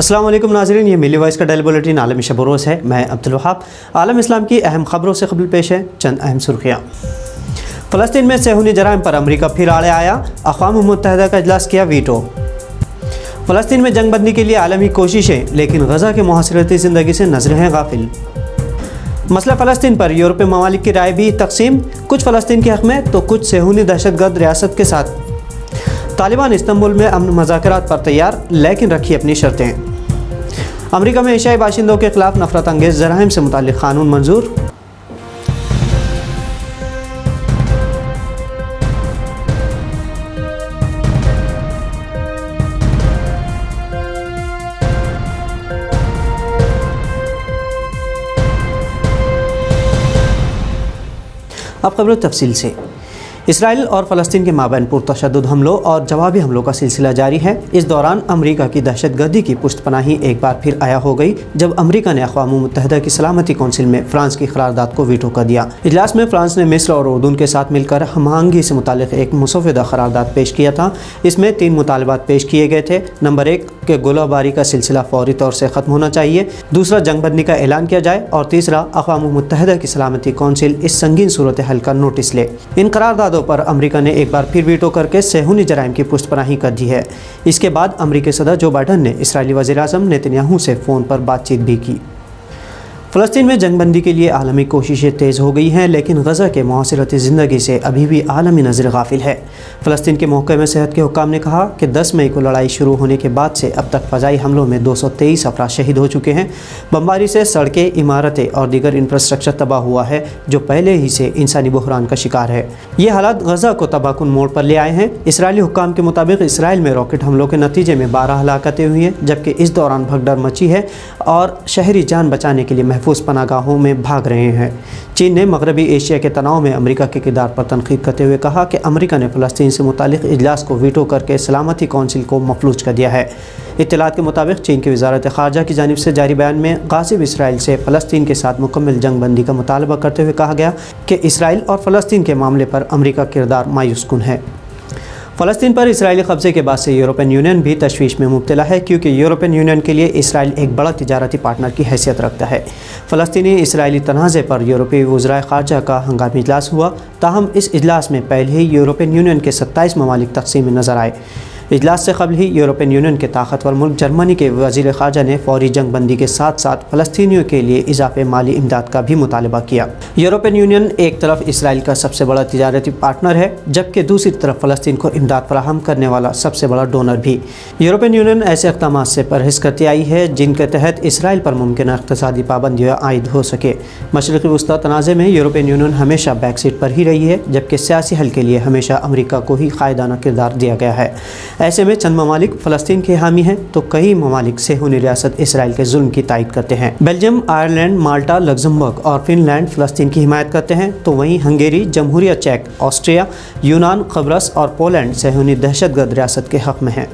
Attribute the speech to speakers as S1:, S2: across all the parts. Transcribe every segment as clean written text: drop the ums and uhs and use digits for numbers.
S1: अस्सलाम वालेकुम नाज़रीन, ये मिली वॉइस का डेली बुलेटिन आलमी शब रोज़ है। मैं अब्दुल वहाब। आलम इस्लाम की अहम खबरों से कबल पेश है चंद अहम सुर्खियाँ। फ़लस्तीन में सेहूनी जराइम पर अमरीका फिर आड़े आया, अक़वाम मुत्तहिदा का इजलास किया वीटो। फ़लस्तीन में जंग बंदी के लिए आलमी कोशिशें, लेकिन गज़ा के मुहासिरती ज़िंदगी से नज़रें हैं गाफिल। मसला फ़लस्तीन पर यूरोपीय ममालिक की राय भी तकसीम, कुछ फ़लस्तीन के हक़ में तो कुछ सेहूनी दहशतगर्द रियासत के साथ। तालिबान इस्तांबुल में अमन मुज़ाकरात पर तैयार, लेकिन रखी अपनी शर्तें। अमेरिका में एशियाई बाशिंदों के खिलाफ नफरत अंगेज़ जराइम से मुताल्लिक़ क़ानून मंजूर। अब खबर तफसील से। इसराइल और फ़लस्तीन के माबैन पुरतशद्दुद हमलों और जवाबी हमलों का सिलसिला जारी है। इस दौरान अमेरिका की दहशतगर्दी की पुष्टपनाही एक बार फिर आया हो गई, जब अमेरिका ने अक़वाम मुत्तहिदा की सलामती कौंसिल में फ़्रांस की करारदाद को वीटो कर दिया। इजलास में फ़्रांस ने मिस्र और उर्दून के साथ मिलकर हम आहंगी से मुताल्लिक़ एक मुसव्वदा करारदाद पेश किया था। इसमें 3 मुतालबात पेश किए गए थे। नंबर 1 कि गोलाबारी का सिलसिला फ़ौरी तौर से ख़त्म होना चाहिए, दूसरा जंग बंदी का ऐलान किया जाए, और तीसरा अक़वाम मुत्तहिदा की सलामती कौंसिल इस संगीन सूरत हाल का नोटिस ले। इन करारदादों पर अमेरिका ने एक बार फिर वीटो करके सेहूनी जराइम की पुष्टपनाही कर दी है। इसके बाद अमेरिकी सदर जो बाइडन ने इसराइली वज़ीर-ए-आज़म नेतन्याहू से फ़ोन पर बातचीत भी की। फ़लस्तीन में जंगबंदी के लिए आलमी कोशिशें तेज़ हो गई हैं, लेकिन गज़ा के मुआसिरती ज़िंदगी से अभी भी आलमी नज़र गाफिल है। फ़लस्तीन के महकमे सेहत के हुक्काम ने कहा कि 10 मई को लड़ाई शुरू होने के बाद से अब तक फ़ज़ाई हमलों में 223 अफराद शहीद हो चुके हैं। बमबारी से सड़कें, इमारतें और दीगर इंफ्रास्ट्रक्चर तबाह हुआ है, जो पहले ही से इंसानी बहरान का शिकार है। ये हालात गज़ा को तबाहकुन मोड़ पर ले आए हैं। इसराइली हुक्काम के मुताबिक इसराइल में रॉकेट हमलों के नतीजे में 12 हलाकतें हुई हैं, जबकि इस दौरान भगदड़ मची है और शहरी जान बचाने के लिए महफूज पनागाहों में भाग रहे हैं। चीन ने मगरबी एशिया के तनाव में अमेरिका के किरदार पर तनकीद करते हुए कहा कि अमेरिका ने फ़लस्तीन से मुतालिक इजलास को वीटो करके सलामती कौंसिल को मफलूज कर दिया है। इत्तलात के मुताबिक चीन की वज़ारत ख़ारजा की जानिब से जारी बयान में गासिब इसराइल से फ़लस्तीन के साथ मुकम्मल जंग बंदी का मुतालबा करते हुए कहा गया कि इसराइल और फ़लस्तीन के मामले पर अमेरिका का किरदार मायूस कुन है। फ़लस्तीन पर इसराइली कब्ज़े के बाद से यूरोपियन यूनियन भी तशवीश में मुब्तला है, क्योंकि यूरोपियन यूनियन के लिए इसराइल एक बड़ा तिजारती पार्टनर की हैसियत रखता है। फ़लस्तीनी इसराइली तनाज़े पर यूरोपीय वज़राए ख़ारजा का हंगामी इजलास हुआ, ताहम इस इजलास में पहले ही यूरोपियन यूनियन के 27 ममालिक तक़सीम में नज़र आए। इजलास से कबल ही यूरोपियन यूनियन के ताकतवर मुल्क जर्मनी के वज़ीर ख़ारजा ने फ़ौरी जंग बंदी के साथ साथ फ़लस्तीनियों के लिए इजाफ़े माली इमदाद का भी मुतालबा किया। यूरोपियन यूनियन एक तरफ इसराइल का सबसे बड़ा तिजारती पार्टनर है, जबकि दूसरी तरफ फ़लस्तीन को इमदाद फराहम करने वाला सबसे बड़ा डोनर भी। यूरोपियन यूनियन ऐसे इक़दामात से परहेज़ करती आई है जिनके तहत इसराइल पर मुमकिन इक़्तिसादी पाबंदियाँ आयद हो सके। मशरिक़ी वस्ता तनाज़े में यूरोपियन यूनियन हमेशा बैक सीट पर ही रही है, जबकि सियासी हल के लिए हमेशा अमेरिका को ही कायदाना किरदार दिया गया है। ऐसे में चंद ममालिक फ़लस्तीन के हामी हैं, तो कई ममालिक सेहूनी रियासत इसराइल के जुल्म की तायद करते हैं। बेल्जियम, आयरलैंड, माल्टा, लग्जमबर्ग और फिनलैंड फ़लस्तीन की हिमायत करते हैं, तो वहीं हंगेरी, जमहूरिया चेक, ऑस्ट्रिया, यूनान, कब्रस और पोलैंड सेहूनी दहशतगर्द रियासत के हक़ में हैं।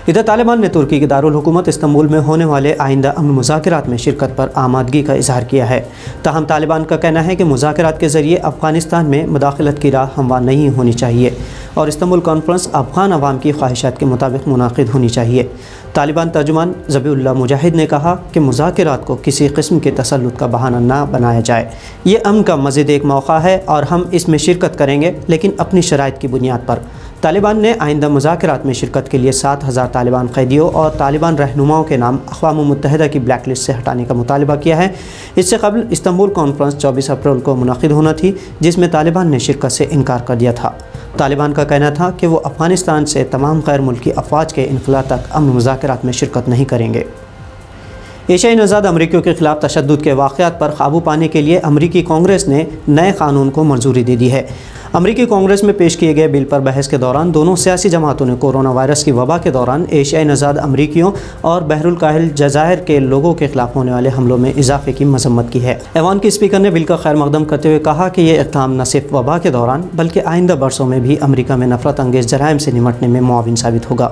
S1: इधर तालिबान ने तुर्की की दारुल हुकूमत इस्तांबुल में होने वाले आइंदा अमन मुज़ाकरात में शिरकत पर आमादगी का इजहार किया है। ताहम तालिबान का कहना है कि मुज़ाकरात के ज़रिए अफ़गानिस्तान में मुदाखलत की राह हमवार नहीं होनी चाहिए और इस्तांबुल कॉन्फ्रेंस अफ़गान अवाम की ख्वाहिशात के मुताबिक मुनाक़िद होनी चाहिए। तालिबान तर्जुमान ज़बीउल्लाह मुजाहिद ने कहा कि मुज़ाकरात को किसी किस्म के तसल्लुत का बहाना ना बनाया जाए। ये अमन का मज़ीद एक मौका है और हम इसमें शिरकत करेंगे, लेकिन अपनी शराइत की बुनियाद पर। तालिबान ने आइंदा मुज़ाकरात में शिरकत के लिए 7000 तालिबान क़ैदियों और तालिबान रहनुमाओं के नाम अक़वाम मुत्तहिदा की ब्लैक लिस्ट से हटाने का मुतालबा किया है। इससे कबल इस्तांबुल कॉन्फ्रेंस 24 अप्रैल को मुनक़िद होना थी, जिसमें तालिबान ने शिरकत से इनकार कर दिया था। तालिबान का कहना था कि वो अफ़गानिस्तान से तमाम गैर मुल्की अफ़वाज के इनखला तक अमन मुज़ाकरात में शिरकत नहीं करेंगे। एशियाई नज़ाद अमरीकियों के खिलाफ तशद्दुद के वाक़यात पर काबू पाने के लिए अमरीकी कांग्रेस ने नए कानून को मंजूरी दे दी है। अमरीकी कांग्रेस में पेश किए गए बिल पर बहस के दौरान दोनों सियासी जमातों ने कोरोना वायरस की वबा के दौरान एशियाई नज़ाद अमरीकियों और बहरुल काहिल जज़ायर के लोगों के खिलाफ होने वाले हमलों में इजाफे की मजम्मत की है। ऐवान की स्पीकर ने बिल का खैर मकदम करते हुए कहा कि यह इक़दाम न सिर्फ वबा के दौरान बल्कि आइंदा बरसों में भी अमरीका में नफरत अंगेज़ जराइम से निमटने में मुआविन साबित होगा।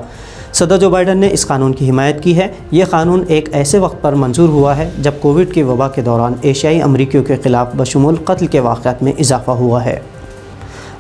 S1: सदर जो बाइडन ने इस कानून की हिमायत की है। यह कानून एक ऐसे वक्त पर मंजूर हुआ है जब कोविड की वबा के दौरान एशियाई अमरीकियों के खिलाफ बशमूल कत्ल के वाक़यात में इजाफा हुआ है।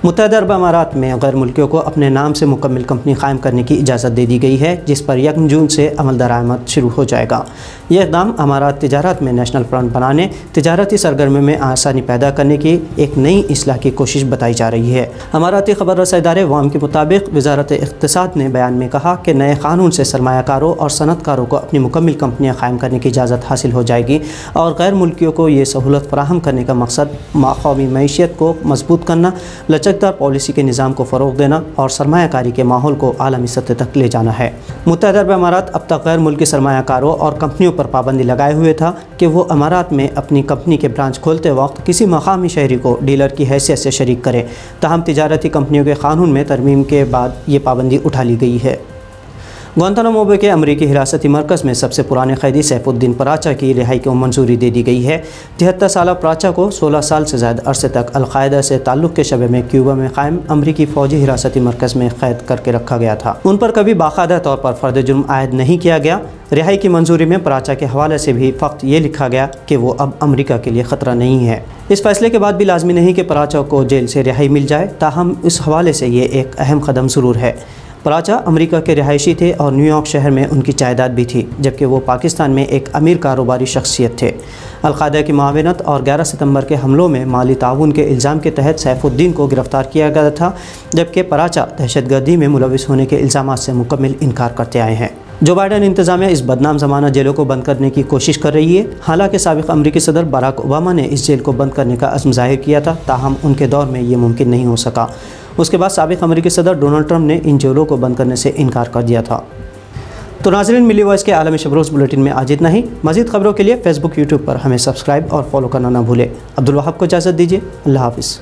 S1: متحدہ عرب امارات میں غیر ملکیوں کو اپنے نام سے مکمل کمپنی قائم کرنے کی اجازت دے دی گئی ہے، جس پر 1 جون سے عمل درآمد شروع ہو جائے گا۔ یہ اقدام امارات تجارت میں نیشنل فرنٹ بنانے، تجارتی سرگرمی میں آسانی پیدا کرنے کی ایک نئی اصلاح کی کوشش بتائی جا رہی ہے۔ اماراتی خبر رساں ادارے وام کے مطابق وزارت اقتصاد نے بیان میں کہا کہ نئے قانون سے سرمایہ کاروں اور صنعت کاروں کو اپنی مکمل کمپنیاں قائم کرنے کی اجازت حاصل ہو جائے گی، اور غیر ملکیوں کو یہ سہولت فراہم کرنے کا مقصد قومی معیشت کو مضبوط کرنا، لچکدار پالیسی کے نظام کو فروغ دینا اور سرمایہ کاری کے ماحول کو عالمی سطح تک لے جانا ہے۔ متحدہ عرب امارات اب تک غیر ملکی سرمایہ کاروں اور کمپنیوں پر پابندی لگائے ہوئے تھا کہ وہ امارات میں اپنی کمپنی کے برانچ کھولتے وقت کسی مقامی شہری کو ڈیلر کی حیثیت سے شریک کرے، تاہم تجارتی کمپنیوں کے قانون میں ترمیم کے بعد یہ پابندی اٹھا لی گئی ہے۔ گوانتانامو بے کے امریکی حراستی مرکز میں سب سے پرانے قیدی سیف الدین پراچا کی رہائی کو منظوری دے دی گئی ہے۔ 73 سالہ پراچا کو 16 سال سے زائد عرصے تک القاعدہ سے تعلق کے شبے میں کیوبا میں قائم امریکی فوجی حراستی مرکز میں قید کر کے رکھا گیا تھا۔ ان پر کبھی باقاعدہ طور پر فرد جرم عائد نہیں کیا گیا۔ رہائی کی منظوری میں پراچا کے حوالے سے بھی فقط یہ لکھا گیا کہ وہ اب امریکہ کے لیے خطرہ نہیں ہے۔ اس فیصلے کے بعد بھی لازمی نہیں کہ پراچا کو جیل سے رہائی مل جائے، تاہم اس حوالے سے یہ ایک اہم قدم ضرور ہے۔ پراچا امریکہ کے رہائشی تھے اور نیو یارک شہر میں ان کی جائیداد بھی تھی، جبکہ وہ پاکستان میں ایک امیر کاروباری شخصیت تھے۔ القاعدہ کی معاونت اور 11 ستمبر کے حملوں میں مالی تعاون کے الزام کے تحت سیف الدین کو گرفتار کیا گیا تھا، جبکہ پراچا دہشت گردی میں ملوث ہونے کے الزامات سے مکمل انکار کرتے آئے ہیں۔ جو بائیڈن انتظامیہ اس بدنام زمانہ جیلوں کو بند کرنے کی کوشش کر رہی ہے۔ حالانکہ سابق امریکی صدر باراک اوباما نے اس جیل کو بند کرنے کا عزم ظاہر کیا تھا، تاہم ان کے دور میں یہ ممکن نہیں ہو سکا۔ اس کے بعد سابق امریکی صدر ڈونلڈ ٹرمپ نے ان جیلوں کو بند کرنے سے انکار کر دیا تھا۔ تو ناظرین، ملی وائس کے عالمی شب روز بلیٹن میں آج اتنا ہی۔ مزید خبروں کے لیے فیس بک، یوٹیوب پر ہمیں سبسکرائب اور فالو کرنا نہ بھولیں۔ عبدالوہاب کو اجازت دیجیے۔ اللہ حافظ۔